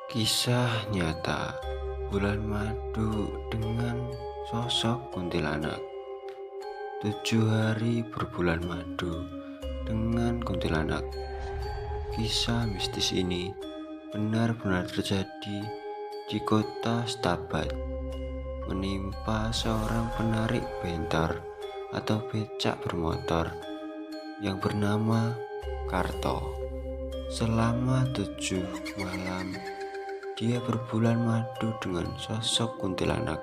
Kisah nyata bulan madu dengan sosok kuntilanak. 7 hari berbulan madu dengan kuntilanak. Kisah mistis ini benar-benar terjadi di kota Stabat, menimpa seorang penarik bentor atau becak bermotor yang bernama Karto. Selama 7 malam dia berbulan madu dengan sosok kuntilanak.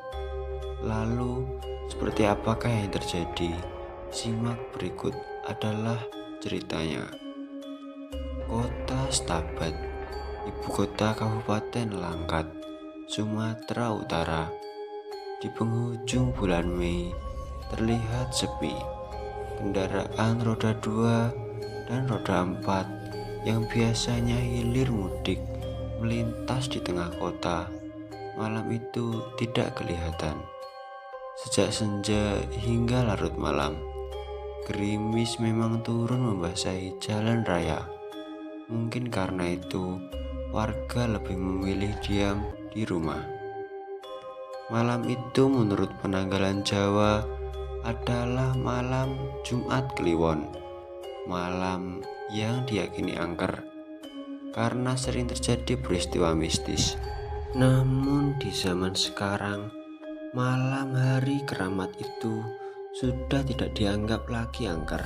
Lalu, seperti apakah yang terjadi? Simak berikut adalah ceritanya. Kota Stabat, ibu kota Kabupaten Langkat, Sumatera Utara. Di penghujung bulan Mei, terlihat sepi. Kendaraan roda 2 dan roda 4 yang biasanya hilir mudik melintas di tengah kota. Malam itu tidak kelihatan. Sejak senja hingga larut malam, gerimis memang turun membasahi jalan raya. Mungkin karena itu, warga lebih memilih diam di rumah. Malam itu menurut penanggalan Jawa adalah malam Jumat Kliwon, malam yang diyakini angker karena sering terjadi peristiwa mistis. Namun di zaman sekarang, malam hari keramat itu sudah tidak dianggap lagi angker.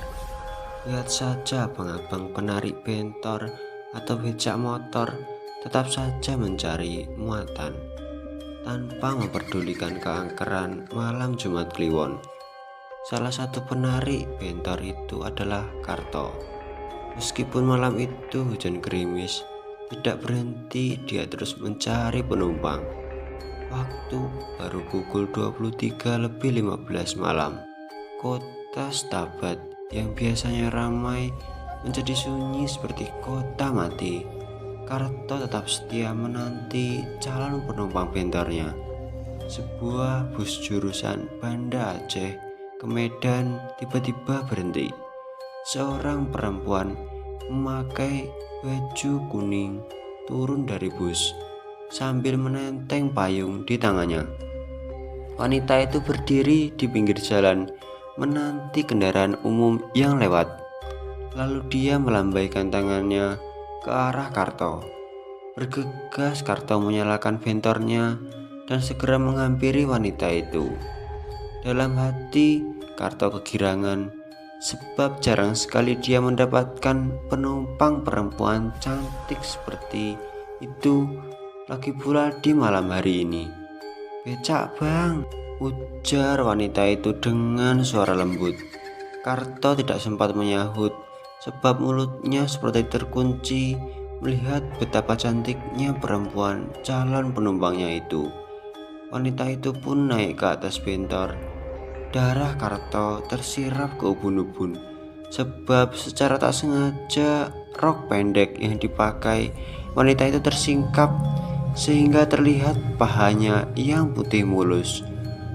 Lihat saja abang-abang penarik bentor atau becak motor tetap saja mencari muatan tanpa memperdulikan keangkeran malam Jumat Kliwon. Salah satu penarik bentor itu adalah Karto. Meskipun malam itu hujan gerimis, tidak berhenti dia terus mencari penumpang. Waktu baru pukul 23:15 malam. Kota Stabat yang biasanya ramai menjadi sunyi seperti kota mati. Karto tetap setia menanti calon penumpang bentornya. Sebuah bus jurusan Banda Aceh ke Medan tiba-tiba berhenti. Seorang perempuan memakai baju kuning turun dari bus sambil menenteng payung di tangannya. Wanita itu berdiri di pinggir jalan menanti kendaraan umum yang lewat. Lalu dia melambaikan tangannya ke arah Karto. Bergegas Karto menyalakan bentornya dan segera menghampiri wanita itu. Dalam hati Karto kegirangan, sebab jarang sekali dia mendapatkan penumpang perempuan cantik seperti itu, lagi pula di malam hari ini. "Becak bang," ujar wanita itu dengan suara lembut. Karto tidak sempat menyahut, sebab mulutnya seperti terkunci melihat betapa cantiknya perempuan calon penumpangnya itu. Wanita itu pun naik ke atas bentor. Darah Karto tersirap ke ubun-ubun, sebab secara tak sengaja rok pendek yang dipakai wanita itu tersingkap sehingga terlihat pahanya yang putih mulus.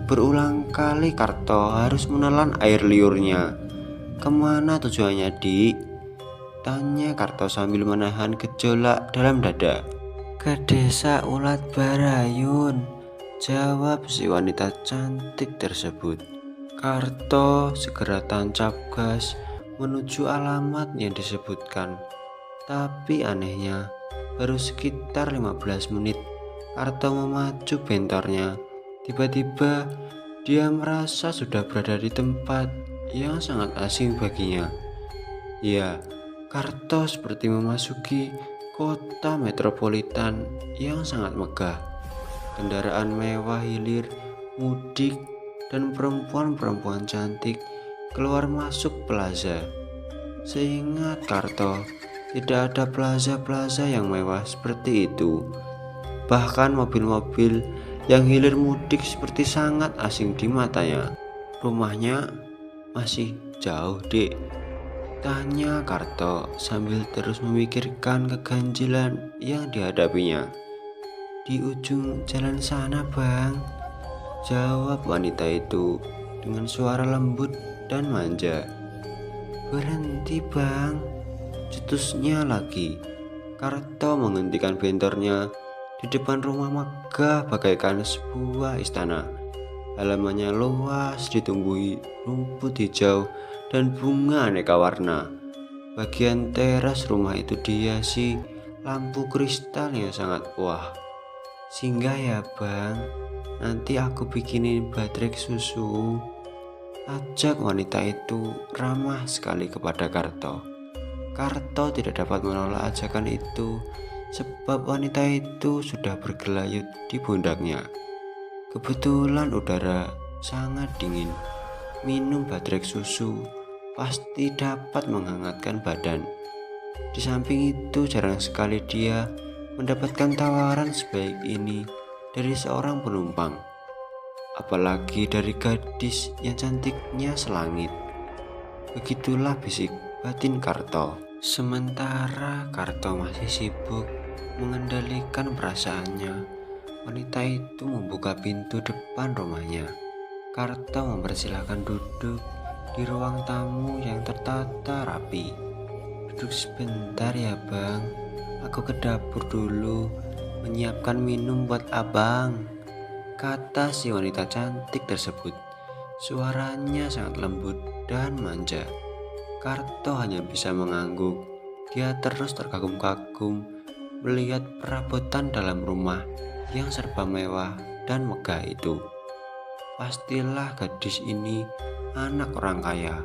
Berulang kali Karto harus menelan air liurnya. "Kemana tujuannya, Dik?" tanya Karto sambil menahan gejolak dalam dada. "Ke desa Ulat Barayun," jawab si wanita cantik tersebut. Karto segera tancap gas menuju alamat yang disebutkan. Tapi anehnya, baru sekitar 15 menit Karto memacu bentornya. Tiba-tiba dia merasa sudah berada di tempat yang sangat asing baginya. Ya, Karto seperti memasuki kota metropolitan yang sangat megah. Kendaraan mewah hilir, mudik, dan perempuan-perempuan cantik keluar masuk plaza. Seingat Karto, tidak ada plaza-plaza yang mewah seperti itu. Bahkan mobil-mobil yang hilir mudik seperti sangat asing di matanya. "Rumahnya masih jauh, Dek?" tanya Karto sambil terus memikirkan keganjilan yang dihadapinya. "Di ujung jalan sana, Bang," jawab wanita itu dengan suara lembut dan manja. "Berhenti, Bang," cetusnya lagi. Karto menghentikan bentornya Di depan rumah megah bagaikan sebuah istana. Halamannya luas ditumbuhi rumput hijau dan bunga aneka warna. Bagian teras rumah itu dihiasi lampu kristal yang sangat wah. Singgah ya bang, nanti aku bikinin baterai susu. Ajak wanita itu ramah sekali kepada Karto. Karto tidak dapat menolak ajakan itu sebab wanita itu sudah bergelayut di pundaknya. Kebetulan udara sangat dingin. Minum baterai susu pasti dapat menghangatkan badan. Di samping itu jarang sekali dia mendapatkan tawaran sebaik ini dari seorang penumpang. Apalagi dari gadis yang cantiknya selangit. Begitulah bisik batin Karto. Sementara Karto masih sibuk mengendalikan perasaannya, wanita itu membuka pintu depan rumahnya. Karto mempersilahkan duduk di ruang tamu yang tertata rapi. Duduk sebentar ya bang, aku ke dapur dulu menyiapkan minum buat abang, kata si wanita cantik tersebut. Suaranya sangat lembut dan manja. Karto hanya bisa mengangguk. Dia terus terkagum-kagum melihat perabotan dalam rumah yang serba mewah dan megah itu. Pastilah gadis ini anak orang kaya,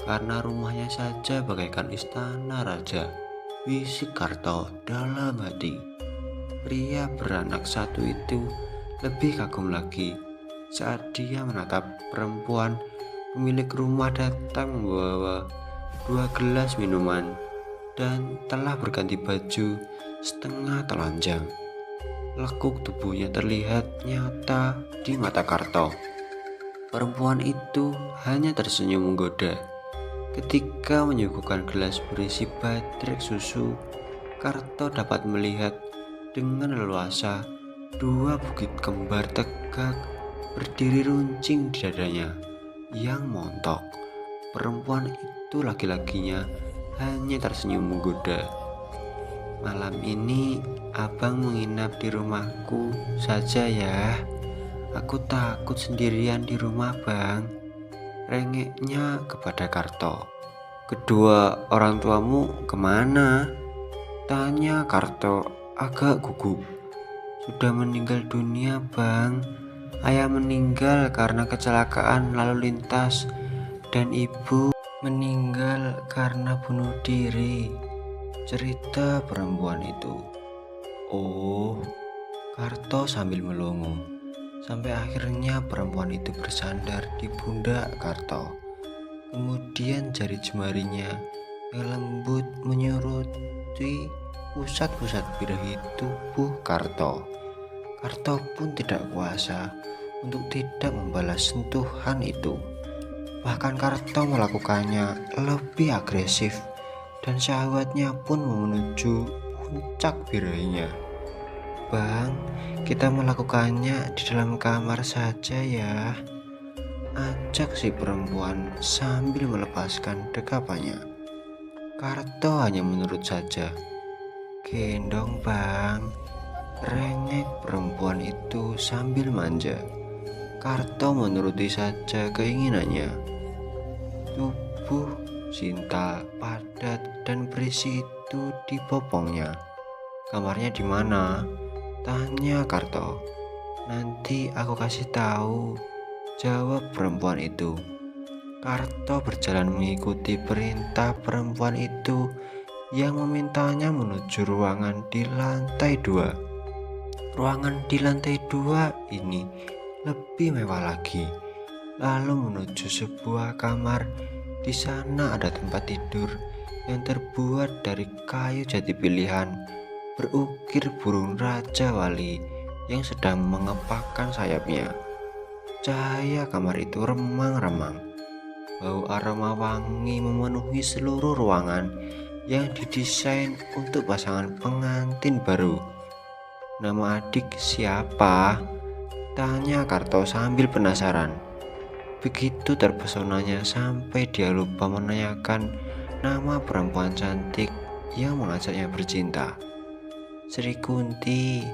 karena rumahnya saja bagaikan istana raja, bisik Karto dalam hati. Pria beranak satu itu lebih kagum lagi saat dia menatap perempuan pemilik rumah datang membawa 2 gelas minuman dan telah berganti baju setengah telanjang. Lekuk tubuhnya terlihat nyata di mata Karto. Perempuan itu hanya tersenyum menggoda. Ketika menyuguhkan gelas berisi baterai susu, Karto dapat melihat dengan leluasa 2 bukit kembar tegak berdiri runcing di dadanya yang montok. Perempuan itu laki-lakinya hanya tersenyum menggoda. Malam ini abang menginap di rumahku saja ya. Aku takut sendirian di rumah bang, rengeknya kepada Karto. Kedua orang tuamu kemana? Tanya Karto agak gugup. Sudah meninggal dunia bang. Ayah meninggal karena kecelakaan lalu lintas dan ibu meninggal karena bunuh diri, cerita perempuan itu. Oh, Karto sambil melongo. Sampai akhirnya perempuan itu bersandar di pundak Karto. Kemudian jari jemarinya yang lembut menyuruti pusat-pusat birahi tubuh Karto. Karto pun tidak kuasa untuk tidak membalas sentuhan itu. Bahkan Karto melakukannya lebih agresif dan syahwatnya pun menuju puncak birahinya. Bang, kita melakukannya di dalam kamar saja ya, ajak si perempuan sambil melepaskan dekapannya. Karto hanya menurut saja. Gendong bang, rengek perempuan itu sambil manja. Karto menuruti saja keinginannya. Tubuh Sinta padat dan berisi itu dibopongnya. Kamarnya di mana? Tanya Karto. Nanti aku kasih tahu, jawab perempuan itu. Karto berjalan mengikuti perintah perempuan itu yang memintanya menuju ruangan di lantai 2. Ruangan di lantai 2 ini lebih mewah lagi. Lalu menuju sebuah kamar. Di sana ada tempat tidur yang terbuat dari kayu jati pilihan, berukir burung raja wali yang sedang mengepakkan sayapnya. Cahaya kamar itu remang-remang. Bau aroma wangi memenuhi seluruh ruangan yang didesain untuk pasangan pengantin baru. Nama adik siapa? Tanya Karto sambil penasaran. Begitu terpesonanya sampai dia lupa menanyakan nama perempuan cantik yang mengajaknya bercinta. Sri Kunti,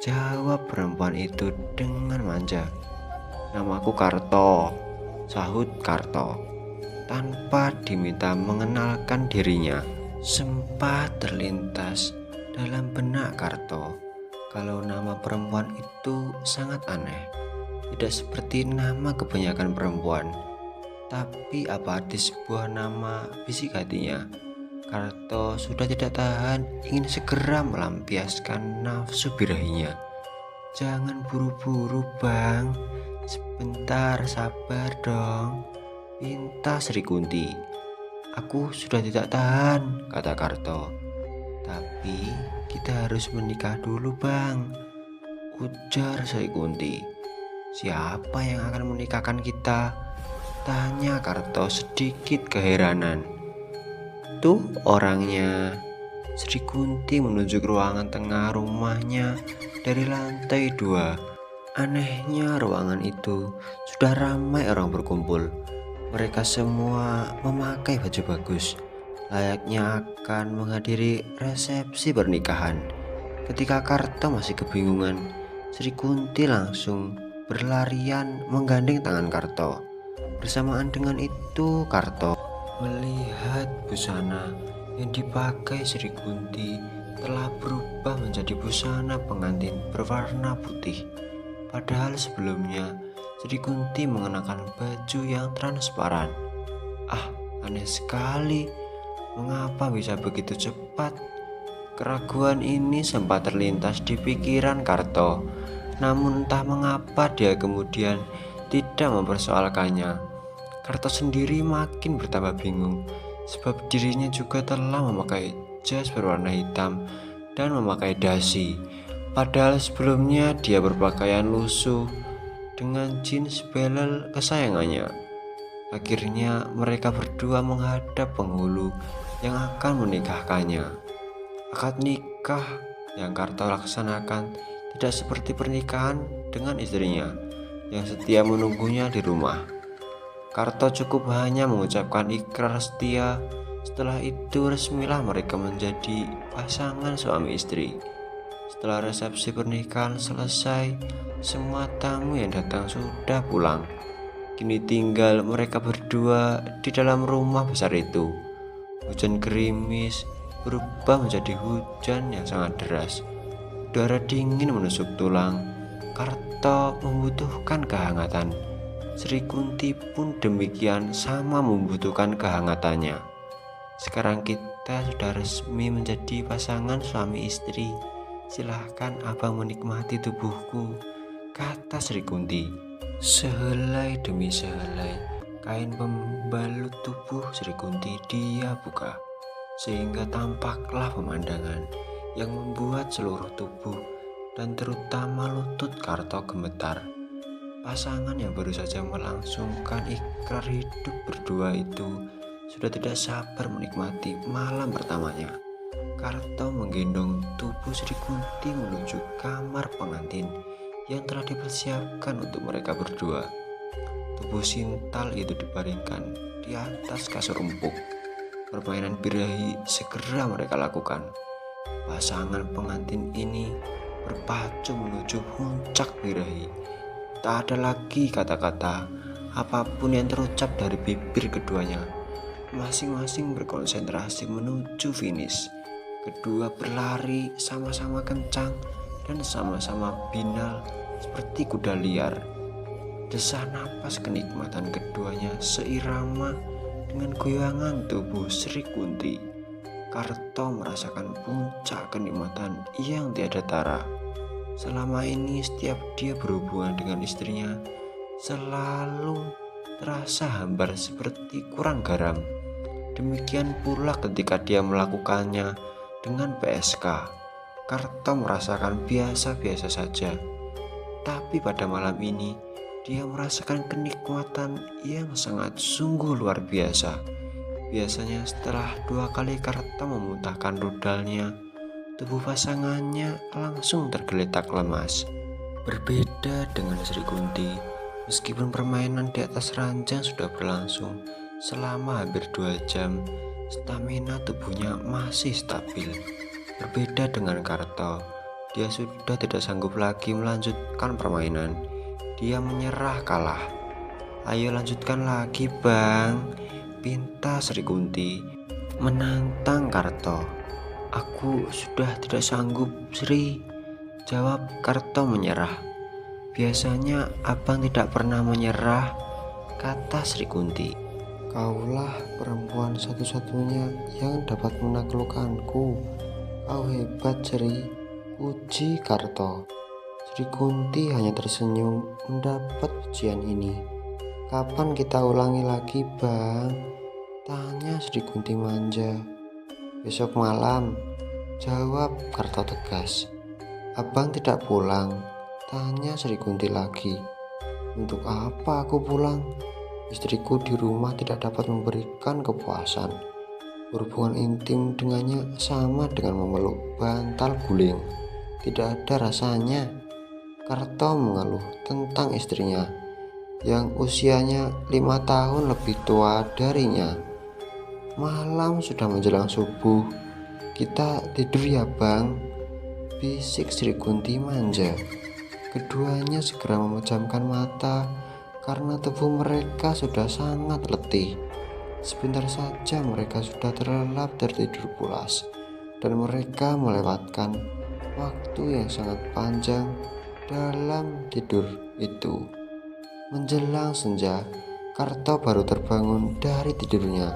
jawab perempuan itu dengan manja. "Namaku Karto," sahut Karto, tanpa diminta mengenalkan dirinya. Sempat terlintas dalam benak Karto kalau nama perempuan itu sangat aneh. Tidak seperti nama kebanyakan perempuan. Tapi apa arti sebuah nama, bisik hatinya. Karto sudah tidak tahan, ingin segera melampiaskan nafsu birahinya. "Jangan buru-buru bang, sebentar sabar dong," pinta Sri Kunti. "Aku sudah tidak tahan," kata Karto. "Tapi kita harus menikah dulu bang," ujar Sri Kunti. "Siapa yang akan menikahkan kita?" tanya Karto sedikit keheranan. "Tuh orangnya." Sri Kunti menunjuk ruangan tengah rumahnya dari lantai 2. Anehnya ruangan itu sudah ramai orang berkumpul. Mereka semua memakai baju bagus, layaknya akan menghadiri resepsi pernikahan. Ketika Karto masih kebingungan, Sri Kunti langsung berlarian menggandeng tangan Karto. Bersamaan dengan itu, Karto melihat busana yang dipakai Sri Kunti telah berubah menjadi busana pengantin berwarna putih. Padahal sebelumnya Sri Kunti mengenakan baju yang transparan. Aneh sekali. Mengapa bisa begitu cepat? Keraguan ini sempat terlintas di pikiran Karto. Namun entah mengapa dia kemudian tidak mempersoalkannya. Karto sendiri makin bertambah bingung, sebab dirinya juga telah memakai jas berwarna hitam dan memakai dasi. Padahal sebelumnya dia berpakaian lusuh dengan jeans belel kesayangannya. Akhirnya mereka berdua menghadap penghulu yang akan menikahkannya. Akad nikah yang Karto laksanakan tidak seperti pernikahan dengan istrinya yang setia menunggunya di rumah. Karto cukup hanya mengucapkan ikrar setia. Setelah itu resmilah mereka menjadi pasangan suami istri. Setelah resepsi pernikahan selesai, semua tamu yang datang sudah pulang. Kini tinggal mereka berdua di dalam rumah besar itu. Hujan gerimis berubah menjadi hujan yang sangat deras. Udara dingin menusuk tulang. Karto membutuhkan kehangatan. Sri Kunti pun demikian, sama membutuhkan kehangatannya. "Sekarang kita sudah resmi menjadi pasangan suami istri. Silahkan abang menikmati tubuhku," kata Sri Kunti. Sehelai demi sehelai kain pembalut tubuh Sri Kunti dia buka, sehingga tampaklah pemandangan yang membuat seluruh tubuh dan terutama lutut Karto gemetar. Pasangan yang baru saja melangsungkan ikrar hidup berdua itu sudah tidak sabar menikmati malam pertamanya. Karto menggendong tubuh Sri Kunti menuju kamar pengantin yang telah dipersiapkan untuk mereka berdua. Tubuh sintal itu dibaringkan di atas kasur empuk. Permainan birahi segera mereka lakukan. Pasangan pengantin ini berpacu menuju puncak birahi. Tak ada lagi kata-kata apapun yang terucap dari bibir keduanya. Masing-masing berkonsentrasi menuju finish. Kedua berlari sama-sama kencang dan sama-sama binal seperti kuda liar. Desah napas kenikmatan keduanya seirama dengan goyangan tubuh Sri Kunti. Karto merasakan puncak kenikmatan yang tiada tara. Selama ini setiap dia berhubungan dengan istrinya selalu terasa hambar seperti kurang garam. Demikian pula ketika dia melakukannya dengan PSK. Karto merasakan biasa-biasa saja. Tapi pada malam ini dia merasakan kenikmatan yang sangat sungguh luar biasa. Biasanya setelah 2 kali Karto memuntahkan rudalnya, tubuh pasangannya langsung tergeletak lemas. Berbeda dengan Sri Kunti, meskipun permainan di atas ranjang sudah berlangsung selama hampir 2 jam, stamina tubuhnya masih stabil. Berbeda dengan Karto, Dia sudah tidak sanggup lagi melanjutkan permainan. Dia menyerah kalah. "Ayo lanjutkan lagi bang," pinta Sri Kunti menantang Karto. "Aku sudah tidak sanggup Sri," jawab Karto menyerah. "Biasanya abang tidak pernah menyerah," kata Sri Kunti. "Kaulah perempuan satu-satunya yang dapat menaklukkanku. Kau hebat Sri," puji Karto. Sri Kunti hanya tersenyum mendapat pujian ini. "Kapan kita ulangi lagi bang?" tanya Sri Kunti manja. "Besok malam," jawab Karto tegas. "Abang tidak pulang?" tanya Sri Kunti lagi. "Untuk apa aku pulang? Istriku di rumah tidak dapat memberikan kepuasan. Berhubungan intim dengannya sama dengan memeluk bantal guling. Tidak ada rasanya." Karto mengeluh tentang istrinya yang usianya 5 tahun lebih tua darinya. Malam sudah menjelang subuh. "Kita tidur ya bang," bisik Sri Kunti manja. Keduanya segera memejamkan mata karena tubuh mereka sudah sangat letih. Sebentar saja mereka sudah terlelap tertidur pulas, dan mereka melewatkan waktu yang sangat panjang dalam tidur itu. Menjelang senja, Karto baru terbangun dari tidurnya.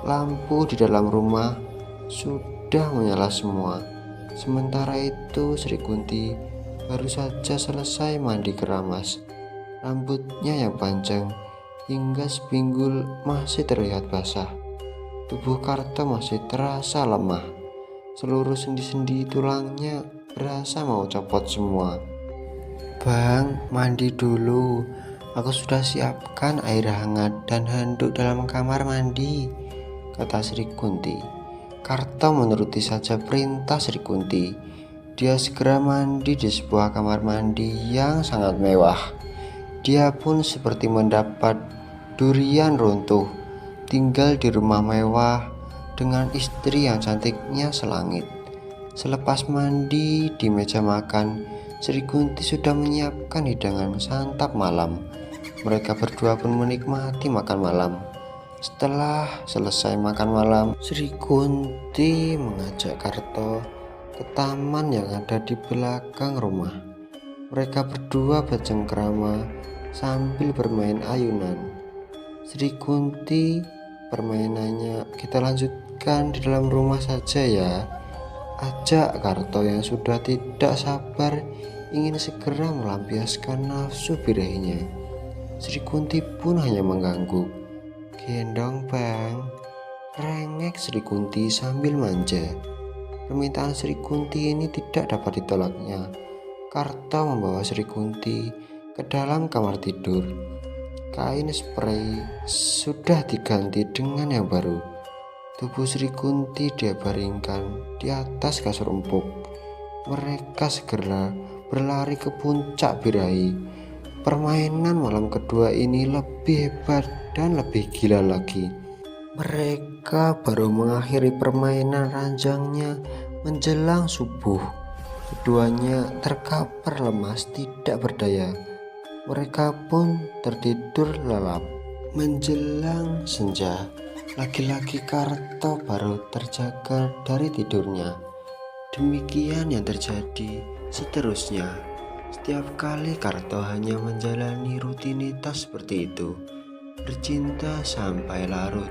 Lampu di dalam rumah sudah menyala semua. Sementara itu Sri Kunti baru saja selesai mandi keramas. Rambutnya yang panjang hingga sepinggul masih terlihat basah. Tubuh Karto masih terasa lemah. Seluruh sendi-sendi tulangnya berasa mau copot semua. "Bang, mandi dulu. Aku sudah siapkan air hangat dan handuk dalam kamar mandi," kata Sri Kunti. Karto menuruti saja perintah Sri Kunti. Dia segera mandi di sebuah kamar mandi yang sangat mewah. Dia pun seperti mendapat durian runtuh, tinggal di rumah mewah dengan istri yang cantiknya selangit. Selepas mandi di meja makan, Sri Kunti sudah menyiapkan hidangan santap malam. Mereka berdua pun menikmati makan malam. Setelah selesai makan malam, Sri Kunti mengajak Karto ke taman yang ada di belakang rumah. Mereka berdua bercengkrama sambil bermain ayunan. Sri Kunti, "Permainannya kita lanjutkan di dalam rumah saja ya," ajak Karto yang sudah tidak sabar ingin segera melampiaskan nafsu birahinya. Sri Kunti pun hanya mengangguk. "Gendong bang," rengek Sri Kunti sambil manja. Permintaan Sri Kunti ini tidak dapat ditolaknya. Karto membawa Sri Kunti ke dalam kamar tidur. Kain spray sudah diganti dengan yang baru. Tubuh Sri Kunti dia baringkan di atas kasur empuk. Mereka segera berlari ke puncak birahi. Permainan malam kedua ini lebih hebat dan lebih gila lagi. Mereka baru mengakhiri permainan ranjangnya menjelang subuh. Keduanya terkapar lemas tidak berdaya. Mereka pun tertidur lelap. Menjelang senja, lagi-lagi Karto baru terjaga dari tidurnya. Demikian yang terjadi seterusnya. Setiap kali Karto hanya menjalani rutinitas seperti itu, bercinta sampai larut,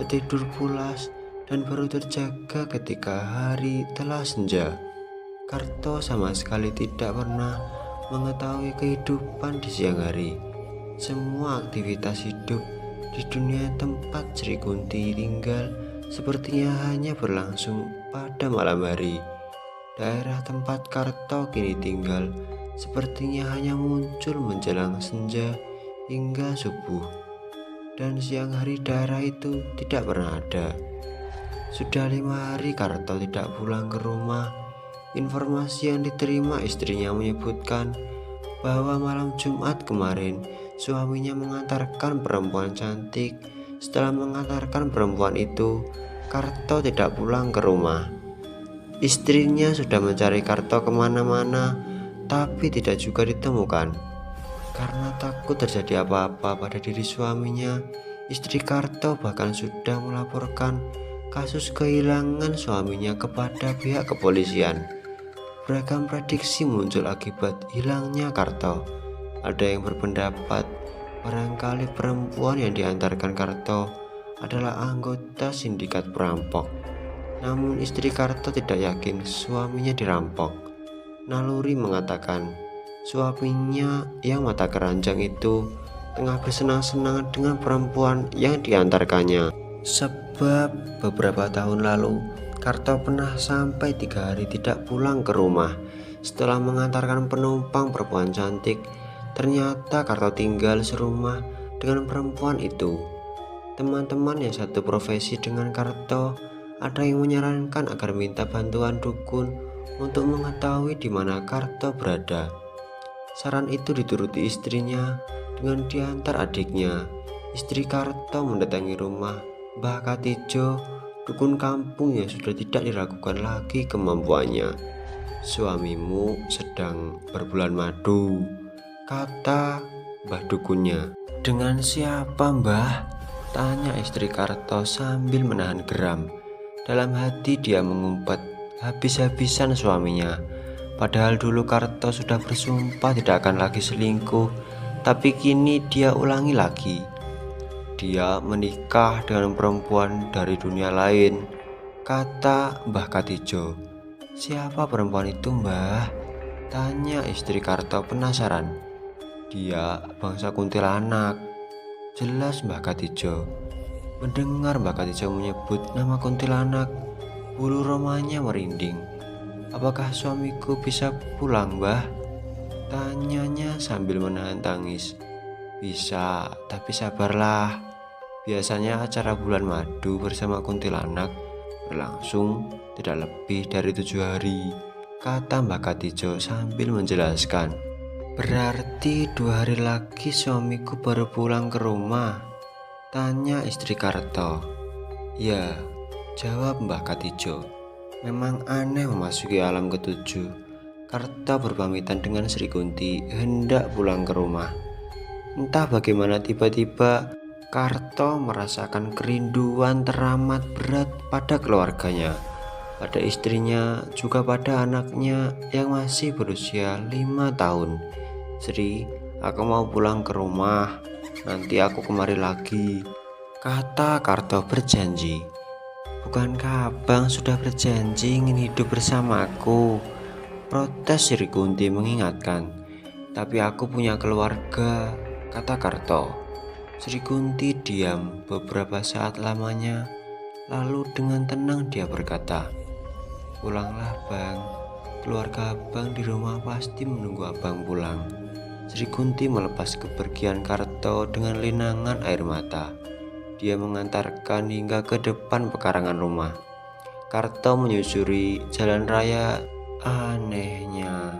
tertidur pulas, dan baru terjaga ketika hari telah senja. Karto sama sekali tidak pernah mengetahui kehidupan di siang hari. Semua aktivitas hidup di dunia tempat Sri Kunti tinggal sepertinya hanya berlangsung pada malam hari. Daerah tempat Karto kini tinggal sepertinya hanya muncul menjelang senja hingga subuh, dan siang hari daerah itu tidak pernah ada. Sudah 5 hari Karto tidak pulang ke rumah. Informasi yang diterima istrinya menyebutkan bahwa malam Jumat kemarin suaminya mengantarkan perempuan cantik. Setelah mengantarkan perempuan itu, Karto tidak pulang ke rumah. Istrinya sudah mencari Karto kemana-mana, tapi tidak juga ditemukan. Karena takut terjadi apa-apa pada diri suaminya, istri Karto bahkan sudah melaporkan kasus kehilangan suaminya kepada pihak kepolisian. Beragam prediksi muncul akibat hilangnya Karto. Ada yang berpendapat barangkali perempuan yang diantarkan Karto adalah anggota sindikat perampok. Namun istri Karto tidak yakin suaminya dirampok. Naluri mengatakan suaminya yang mata keranjang itu tengah bersenang-senang dengan perempuan yang diantarkannya. Sebab beberapa tahun lalu Karto pernah sampai 3 hari tidak pulang ke rumah setelah mengantarkan penumpang perempuan cantik. Ternyata Karto tinggal serumah dengan perempuan itu. Teman-teman yang satu profesi dengan Karto ada yang menyarankan agar minta bantuan dukun untuk mengetahui di mana Karto berada. Saran itu dituruti istrinya dengan diantar adiknya. Istri Karto mendatangi rumah Mbah Katijo, dukun kampung yang sudah tidak diragukan lagi kemampuannya. Suamimu sedang berbulan madu, kata Mbah dukunnya. Dengan siapa, Mbah? Tanya istri Karto sambil menahan geram. Dalam hati dia mengumpat habis-habisan suaminya. Padahal dulu Karto sudah bersumpah tidak akan lagi selingkuh, tapi kini dia ulangi lagi. Dia menikah dengan perempuan dari dunia lain, kata Mbah Katijo. Siapa perempuan itu, Mbah? Tanya istri Karto penasaran. Dia bangsa kuntilanak, jelas Mbah Katijo. Mendengar Mbah Katijo menyebut nama kuntilanak, bulu romanya merinding. Apakah suamiku bisa pulang, Mbah? Tanyanya sambil menahan tangis. Bisa, tapi sabarlah. Biasanya acara bulan madu bersama kuntilanak berlangsung tidak lebih dari 7 hari, kata Mbah Katijo sambil menjelaskan. Berarti 2 hari lagi suamiku baru pulang ke rumah, tanya istri Karto. Ya, jawab Mbah Katijo. Memang aneh memasuki alam ketujuh. Karto berpamitan dengan Sri Kunti hendak pulang ke rumah. Entah bagaimana tiba-tiba Karto merasakan kerinduan teramat berat pada keluarganya, pada istrinya, juga pada anaknya yang masih berusia 5 tahun. Sri, aku mau pulang ke rumah, nanti aku kemari lagi, kata Karto berjanji. Bukankah abang sudah berjanji ingin hidup bersamaku? Protes Sri Kunti mengingatkan. Tapi aku punya keluarga, kata Karto. Sri Kunti diam beberapa saat lamanya, lalu dengan tenang dia berkata, pulanglah bang, keluarga abang di rumah pasti menunggu abang pulang. Sri Kunti melepas kepergian Karto dengan linangan air mata. Dia mengantarkan hingga ke depan pekarangan rumah. Karto menyusuri jalan raya. Anehnya,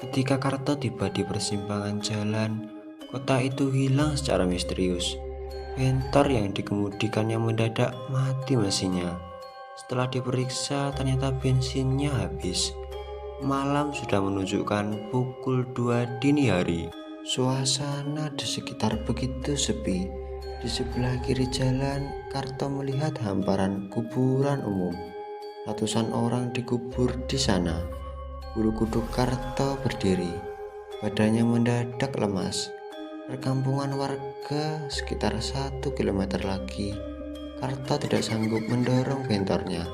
ketika Karto tiba di persimpangan jalan, kota itu hilang secara misterius. Bentor yang dikemudikannya mendadak mati mesinnya. Setelah diperiksa, ternyata bensinnya habis. Malam sudah menunjukkan pukul 2 dini hari. Suasana di sekitar begitu sepi. Di sebelah kiri jalan, Karto melihat hamparan kuburan umum. Ratusan orang dikubur di sana. Bulu kuduk Karto berdiri. Badannya mendadak lemas. Perkampungan warga sekitar 1 kilometer lagi. Karto tidak sanggup mendorong bentornya.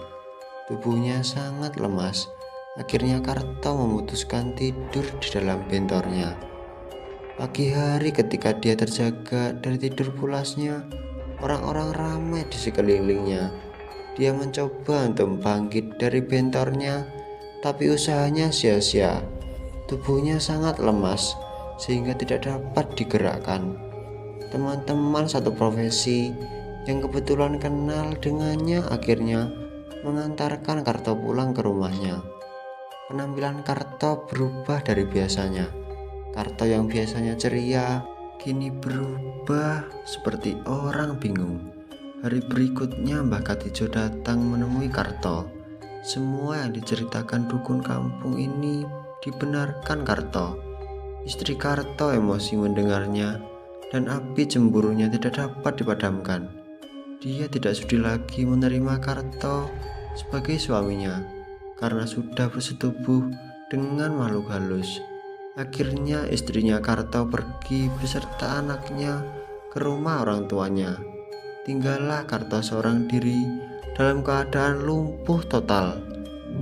Tubuhnya sangat lemas. Akhirnya Karto memutuskan tidur di dalam bentornya. Pagi hari ketika dia terjaga dari tidur pulasnya, orang-orang ramai di sekelilingnya. Dia mencoba untuk bangkit dari bentornya, tapi usahanya sia-sia. Tubuhnya sangat lemas sehingga tidak dapat digerakkan. Teman-teman satu profesi yang kebetulan kenal dengannya akhirnya mengantarkan Karto pulang ke rumahnya. Penampilan Karto berubah dari biasanya. Karto yang biasanya ceria kini berubah seperti orang bingung. Hari berikutnya Mbah Katijo datang menemui Karto. Semua yang diceritakan dukun kampung ini dibenarkan Karto. Istri Karto emosi mendengarnya dan api cemburunya tidak dapat dipadamkan. Dia tidak sudi lagi menerima Karto sebagai suaminya karena sudah bersetubuh dengan makhluk halus. Akhirnya istrinya Karto pergi beserta anaknya ke rumah orang tuanya. Tinggallah Karto seorang diri dalam keadaan lumpuh total.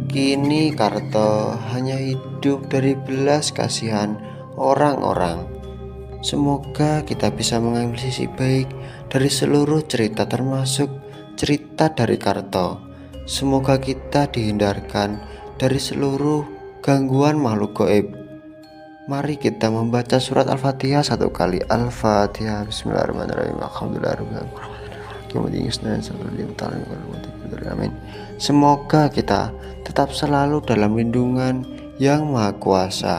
Kini Karto hanya hidup dari belas kasihan orang-orang. Semoga kita bisa mengambil sisi baik dari seluruh cerita, termasuk cerita dari Karto. Semoga kita dihindarkan dari seluruh gangguan makhluk gaib. Mari kita membaca surat Al-Fatihah satu kali. Al-Fatihah. Bismillahirrahmanirrahim. Amin. Semoga kita tetap selalu dalam lindungan Yang Maha Kuasa.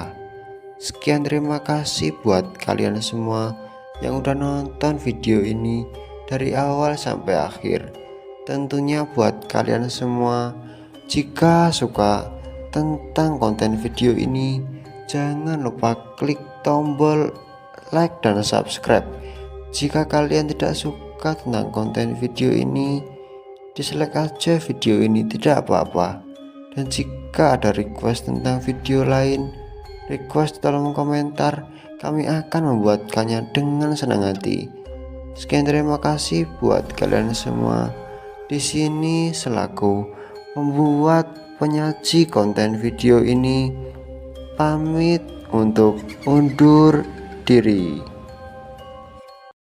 Sekian, terima kasih buat kalian semua yang udah nonton video ini dari awal sampai akhir. Tentunya buat kalian semua, jika suka tentang konten video ini, jangan lupa klik tombol like dan subscribe. Jika kalian tidak suka tentang konten video ini, dislike aja video ini, tidak apa-apa. Dan jika ada request tentang video lain, request di kolom komentar, kami akan membuatkannya dengan senang hati. Sekian, terima kasih buat kalian semua. Di sini selaku membuat penyaji konten video ini pamit untuk undur diri.